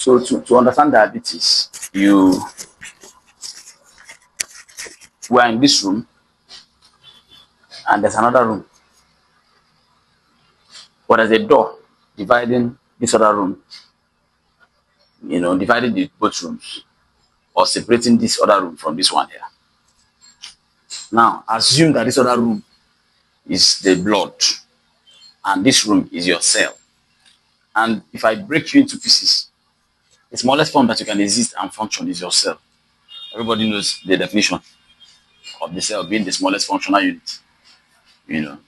So to understand diabetes, we are in this room and there's another room, but there's a door dividing this other room, dividing the both rooms or separating this other room from this one here. Now, assume that this other room is the blood and this room is your cell. And if I break you into pieces, the smallest form that you can exist and function is your cell. Everybody knows the definition of the cell being the smallest functional unit.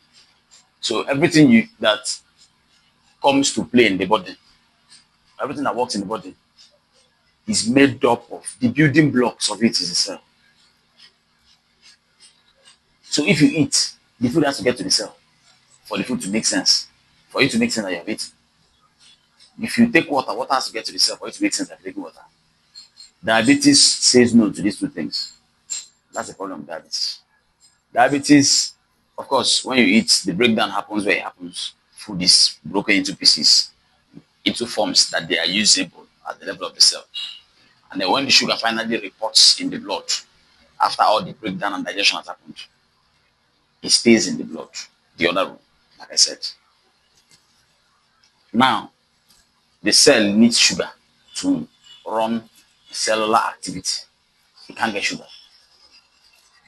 So everything that comes to play in the body, everything that works in the body is made up of the building blocks of it is the cell. So if you eat, the food has to get to the cell for the food to make sense, for you to make sense that you have eaten. If you take water, water has to get to the cell for you to make sense that you're taking water. Diabetes says no to these two things. That's the problem with diabetes. Diabetes, of course, when you eat, the breakdown happens where it happens. Food is broken into pieces, into forms that they are usable at the level of the cell. And then when the sugar finally reports in the blood, after all the breakdown and digestion has happened, it stays in the blood, the other room, like I said. Now, the cell needs sugar to run cellular activity. It can't get sugar.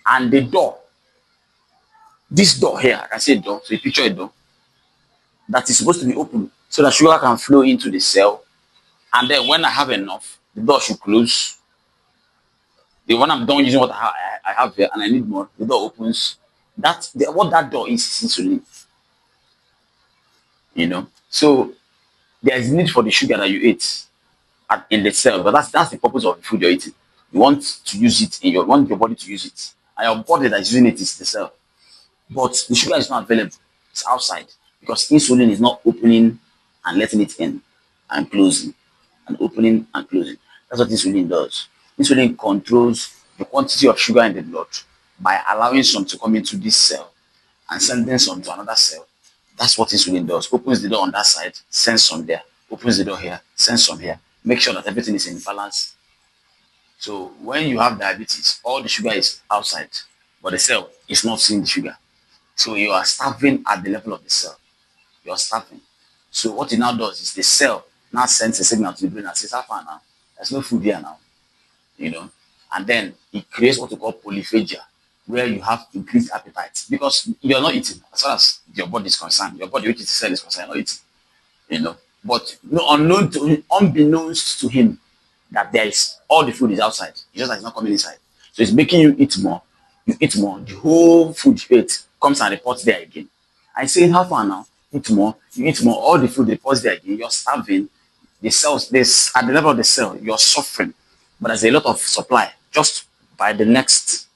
And the door, this door here, I can say door, so you picture a door, that is supposed to be open so that sugar can flow into the cell. And then when I have enough, the door should close. When I'm done using what I have here and I need more, the door opens. What that door is insulin. So there is need for the sugar that you eat in the cell, but that's the purpose of the food you're eating. You want to use it you want your body to use it, and your body that is using it is the cell. But the sugar is not available; it's outside because insulin is not opening and letting it in, and closing, and opening and closing. That's what insulin does. Insulin controls the quantity of sugar in the blood by allowing some to come into this cell and sending some to another cell. That's what insulin does. Opens the door on that side, sends some there. Opens the door here, sends some here. Make sure that everything is in balance. So when you have diabetes, all the sugar is outside, but the cell is not seeing the sugar. So you are starving at the level of the cell. You are starving. So what it now does is the cell now sends a signal to the brain and says, how far now? There's no food here now. And then it creates what we call polyphagia, where you have increased appetite because you're not eating as far as your body is concerned. Your body, which is the cell, is concerned, you're not eating. But unbeknownst to him that there is all the food is outside. It's just that it's not coming inside. So it's making you eat more. You eat more. The whole food you ate comes and reports there again. I say, how far now? Eat more. You eat more. All the food reports there again. You're starving. The cells, at the level of the cell, you're suffering. But there's a lot of supply just by the next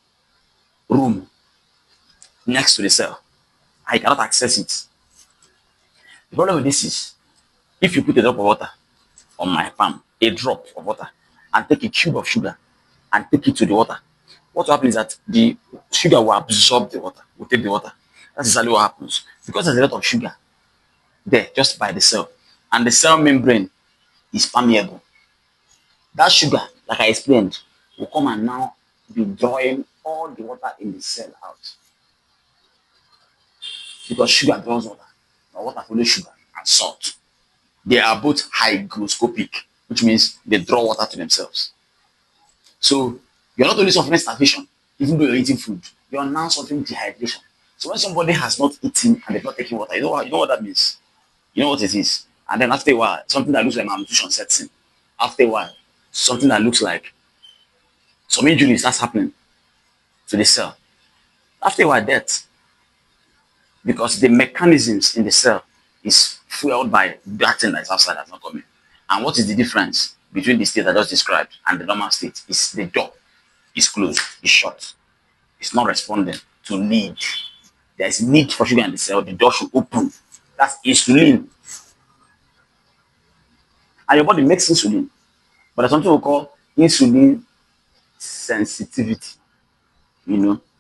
room next to the cell. I cannot access it. The problem with this is, if you put a drop of water on my palm, a drop of water, and take a cube of sugar and take it to the water, what will happen is that the sugar will absorb the water, will take the water. That's exactly what happens. Because there's a lot of sugar there just by the cell, and the cell membrane is permeable. That sugar, like I explained, will come and now be drawing all the water in the cell out. Because sugar draws water. Now water follows sugar and salt. They are both hygroscopic, which means they draw water to themselves. So you're not only suffering starvation, even though you're eating food, you're now suffering dehydration. So when somebody has not eaten and they're not taking water, you know what that means? You know what it is? And then after a while, something that looks like malnutrition sets in. After a while, something that looks like some injury starts happening to the cell. After a while, death. Because the mechanisms in the cell is fueled by that thing that's outside that's not coming. And what is the difference between the state I just described and the normal state? Is the door is closed, is shut. It's not responding to need. There is need for sugar in the cell, the door should open. That's insulin. And your body makes insulin. But there's something we call insulin sensitivity.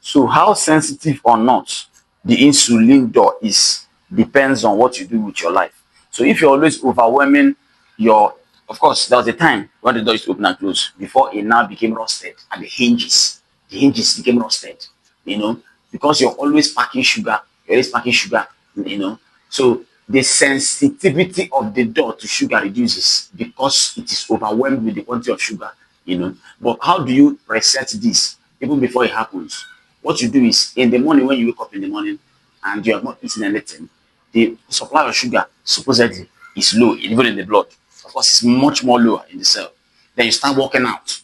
So how sensitive or not the insulin door is depends on what you do with your life. So if you're always overwhelming your Of course, there was a time when the door used to open and close before it now became rusted at the hinges. The hinges became rusted, you know, because you're always packing sugar, you're always packing sugar, you know. So the sensitivity of the door to sugar reduces because it is overwhelmed with the quantity of sugar, you know. But how do you reset this even before it happens? What you do is in the morning when you wake up in the morning and you have not eaten anything, the supply of sugar supposedly is low, even in the blood. Of course, it's much more lower in the cell. Then you start walking out.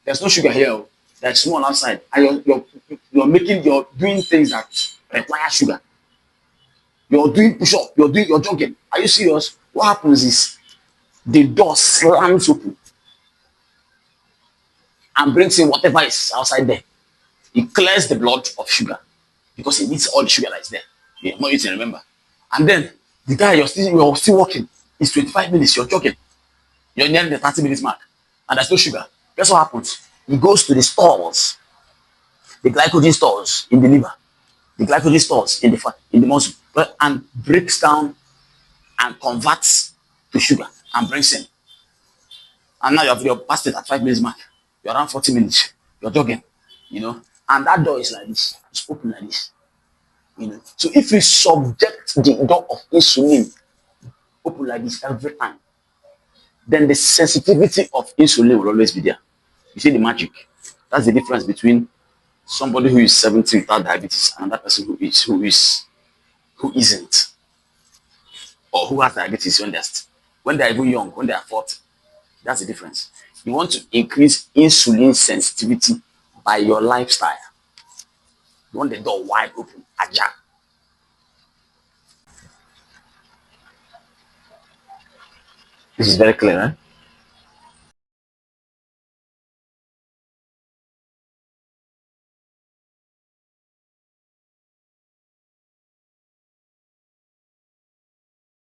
There's no sugar here. Oh. There's small outside. And you're doing things that require sugar. You're doing push-up, you're jogging. Are you serious? What happens is the door slams open and brings in whatever is outside there. It clears the blood of sugar because it needs all the sugar that is there. Yeah, more you can remember. And then the guy you're still walking. It's 25 minutes, you're jogging. You're nearing the 30 minutes mark. And there's no sugar. Guess what happens? He goes to the stores, the glycogen stores in the liver, the glycogen stores in the muscle, and breaks down and converts to sugar and brings in. And now you're past it at 5 minutes mark. You're around 40 minutes. You're jogging, you know. And that door is like this. It's open like this. You know. So if you subject the door of insulin open like this every time, then the sensitivity of insulin will always be there. You see the magic. That's the difference between somebody who is 70 without diabetes and another person who isn't, or who has diabetes when they're even young, when they are 40. That's the difference. You want to increase insulin sensitivity by your lifestyle. You want the door wide open, ajar. This is very clear, right?